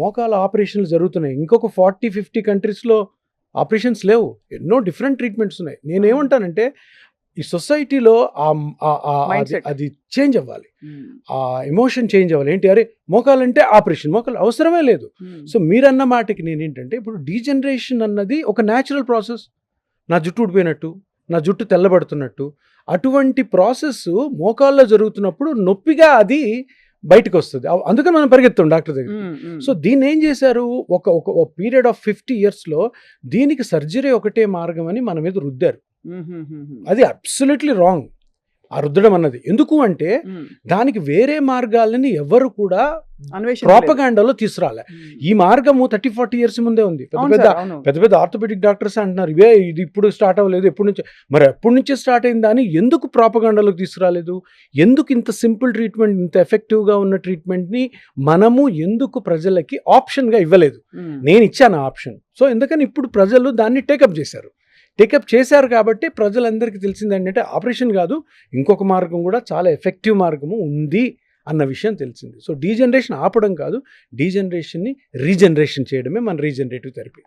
మోకాల ఆపరేషన్లు జరుగుతున్నాయి. ఇంకొక 40-50 కంట్రీస్లో ఆపరేషన్స్ లేవు. ఎన్నో డిఫరెంట్ ట్రీట్మెంట్స్ ఉన్నాయి. నేనేమంటానంటే ఈ సొసైటీలో అది చేంజ్ అవ్వాలి. ఆ ఎమోషన్ చేంజ్ అవ్వాలి. ఏంటి, అరే మోకాలంటే ఆపరేషన్, మోకాలు అవసరమే లేదు. సో మీరన్న మాటకి నేనేంటంటే, ఇప్పుడు డీజనరేషన్ అన్నది ఒక న్యాచురల్ ప్రాసెస్. నా జుట్టు ఊడిపోయినట్టు, నా జుట్టు తెల్లబడుతున్నట్టు, అటువంటి ప్రాసెస్ మోకాల్లో జరుగుతున్నప్పుడు నొప్పిగా అది బయటకు వస్తుంది. అందుకని మనం పరిగెత్తాం డాక్టర్ దగ్గర. సో దీన్ని ఏం చేశారు, ఒక పీరియడ్ ఆఫ్ 50 yearsలో దీనికి సర్జరీ ఒకటే మార్గం అని మన మీద రుద్దారు. అది అబ్సల్యూట్లీ రాంగ్ ఆ రుద్దడం అన్నది. ఎందుకు అంటే దానికి వేరే మార్గాలని ఎవరు కూడా ప్రోపగాండాలో తీసుకురాలే. ఈ మార్గము 30-40 years ముందే ఉంది. పెద్ద పెద్ద ఆర్థోపెడిక్ డాక్టర్స్ అంటున్నారు ఇవే, ఇది ఇప్పుడు స్టార్ట్ అవ్వలేదు, ఎప్పటి నుంచే స్టార్ట్ అయిందా అని ఎందుకు ప్రోపగాండాలోకి తీసుకురాలేదు? ఎందుకు ఇంత సింపుల్ ట్రీట్మెంట్, ఇంత ఎఫెక్టివ్గా ఉన్న ట్రీట్మెంట్ని మనము ఎందుకు ప్రజలకి ఆప్షన్గా ఇవ్వలేదు? నేను ఇచ్చాను ఆప్షన్. సో ఎందుకని ఇప్పుడు ప్రజలు దాన్ని టేకప్ చేశారు కాబట్టి ప్రజలందరికీ తెలిసింది ఏంటంటే ఆపరేషన్ కాదు, ఇంకొక మార్గం కూడా చాలా ఎఫెక్టివ్ మార్గము ఉంది అన్న విషయం తెలిసింది. సో డీజనరేషన్ ఆపడం కాదు, డీజనరేషన్ని రీజనరేషన్ చేయడమే మన రీజనరేటివ్ థెరపీ.